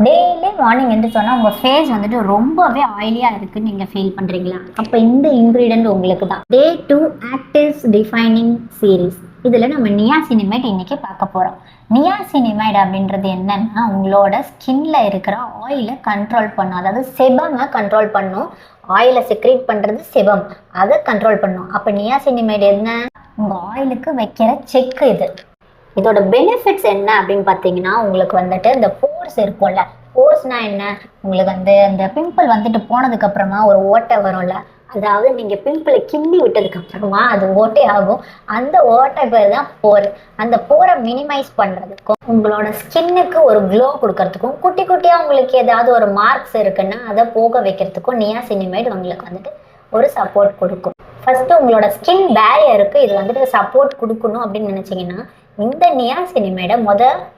Daily morning சொன்னால் உங்கள் face ரொம்பவே ஆயிலியாக இருக்குன்னு நீங்கள் ஃபீல் பண்ணுறீங்களா? அப்போ இந்த இன்க்ரீடியன்ட் உங்களுக்கு தான். Day 2 actives defining series. இதில் நம்ம நியாசினிமைட் இன்னைக்கு பார்க்க போகிறோம். நியாசினிமைட் அப்படின்றது என்னன்னா, உங்களோட ஸ்கின்ல இருக்கிற ஆயிலை கண்ட்ரோல் பண்ணும். அதாவது செபமை கண்ட்ரோல் பண்ணும். ஆயிலை செக்ரேட் பண்ணுறது செபம், அதை கண்ட்ரோல் பண்ணும். அப்போ நியாசினிமைட் என்ன? உங்கள் ஆயிலுக்கு வைக்கிற செக்கு இது. இதோட பெனிஃபிட்ஸ் என்ன அப்படின்னு பார்த்தீங்கன்னா, உங்களுக்கு இந்த போர்ஸ் இருக்கும்ல, போர்ஸ்னா என்ன? உங்களுக்கு அந்த பிம்பிள் போனதுக்கு அப்புறமா ஒரு ஓட்டை வரும்ல, அதாவது நீங்க பிம்பிளை கிண்டி விட்டதுக்கு அப்புறமா அது ஓட்டை ஆகும். அந்த ஓட்டை பேர் தான் போர். அந்த போரை மினிமைஸ் பண்றதுக்கும், உங்களோட ஸ்கின்னுக்கு ஒரு க்ளோ கொடுக்கறதுக்கும், குட்டி குட்டியா உங்களுக்கு ஏதாவது ஒரு மார்க்ஸ் இருக்குன்னா அதை போக வைக்கிறதுக்கும் நியாசினிமைட் உங்களுக்கு ஒரு சப்போர்ட் கொடுக்கும். ஃபர்ஸ்ட் உங்களோட ஸ்கின் பேரியருக்கு இது சப்போர்ட் கொடுக்கணும் அப்படின்னு நினைச்சீங்கன்னா, இந்த நியாசினிமைடை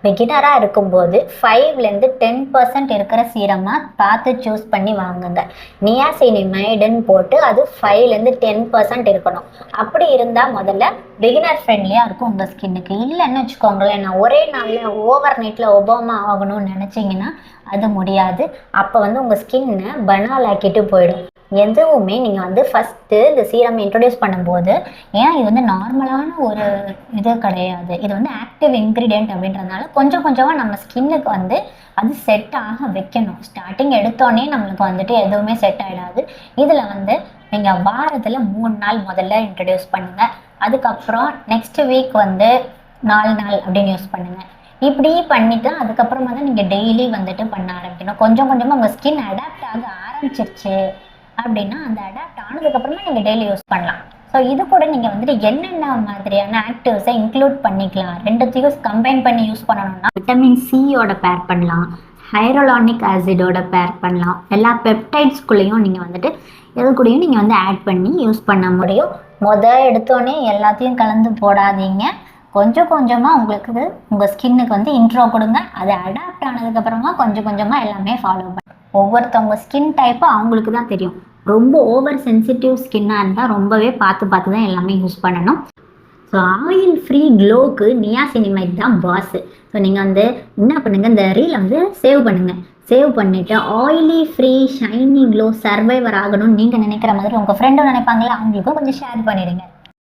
பிகினராக இருக்கும்போது 5-10% இருக்கிற சீரமாக பார்த்து சூஸ் பண்ணி வாங்குங்க. நியாசினிமைடுன்னு போட்டு அது 5-10% இருக்கணும். அப்படி இருந்தால் முதல்ல பிகினர் ஃப்ரெண்ட்லியாக இருக்கும் உங்கள் ஸ்கின்னுக்கு. இல்லைன்னு வச்சுக்கோங்களேன், நான் ஒரே நாளில் ஓவர் நைட்டில் ஒபாமா ஆகணும்னு நினச்சிங்கன்னா அது முடியாது. அப்போ உங்கள் ஸ்கின்னை பனால் ஆக்கிட்டு போயிடும். எதுவுமே நீங்கள் ஃபஸ்ட்டு இந்த சீரம் இன்ட்ரடியூஸ் பண்ணும்போது, ஏன்னா இது நார்மலான ஒரு இது கிடையாது, இது ஆக்டிவ் இன்க்ரீடியன்ட் அப்படின்றதுனால கொஞ்சம் கொஞ்சமாக நம்ம ஸ்கின்னுக்கு அது செட் ஆக வைக்கணும். ஸ்டார்டிங் எடுத்தோடனே நம்மளுக்கு எதுவுமே செட் ஆகிடாது. இதில் நீங்கள் வாரத்தில் 3 நாள் முதல்ல இன்ட்ரடியூஸ் பண்ணுங்கள். அதுக்கப்புறம் நெக்ஸ்ட் வீக் 4 நாள் அப்படின்னு யூஸ் பண்ணுங்கள். இப்படி பண்ணிவிட்டு அதுக்கப்புறமா தான் நீங்கள் டெய்லி பண்ண ஆரம்பிக்கணும். கொஞ்சம் கொஞ்சமாக உங்கள் ஸ்கின் அடாப்ட் ஆக ஆரம்பிச்சிருச்சு அப்படின்னா அந்த அடாப்ட் ஆனதுக்கப்புறமா நீங்கள் டெய்லி யூஸ் பண்ணலாம். ஸோ இது கூட நீங்கள் என்னென்ன மாதிரியான ஆக்டிவ்ஸை இன்க்ளூட் பண்ணிக்கலாம், ரெண்டுத்தையும் கம்பைன் பண்ணி யூஸ் பண்ணணும்னா, விட்டமின் சியோட பேர் பண்ணலாம், ஹைரலானிக் ஆசிடோட பேர் பண்ணலாம். எல்லா பெப்டைட்ஸ்குள்ளேயும் நீங்கள் எது கூடயும் நீங்கள் ஆட் பண்ணி யூஸ் பண்ண முடியும். எடுத்தோடனே எல்லாத்தையும் கலந்து போடாதீங்க. கொஞ்சம் கொஞ்சமாக உங்களுக்கு உங்கள் ஸ்கின்னுக்கு இன்ட்ரோ கொடுங்க. அது அடாப்ட் ஆனதுக்கப்புறமா கொஞ்சம் கொஞ்சமாக எல்லாமே ஃபாலோ பண்ண. ஒவ்வொருத்தவங்க ஸ்கின் டைப்பு அவங்களுக்கு தான் தெரியும். ரொம்ப ஓவர் சென்சிட்டிவ் ஸ்கின்னாக இருந்தால் ரொம்பவே பார்த்து தான் எல்லாமே யூஸ் பண்ணணும். ஸோ ஆயில் ஃப்ரீ க்ளோக்கு நியாசினிமைட் தான் பாஸ். ஸோ நீங்கள் என்ன பண்ணுங்கள், இந்த ரீலை சேவ் பண்ணுங்கள். சேவ் பண்ணிவிட்டு oily free shiny glow survivor ஆகணும்னு நீங்கள் நினைக்கிற மாதிரி உங்கள் ஃப்ரெண்டும் நினைப்பாங்களா, அவங்களுக்கும் கொஞ்சம் ஷேர் பண்ணிடுங்க.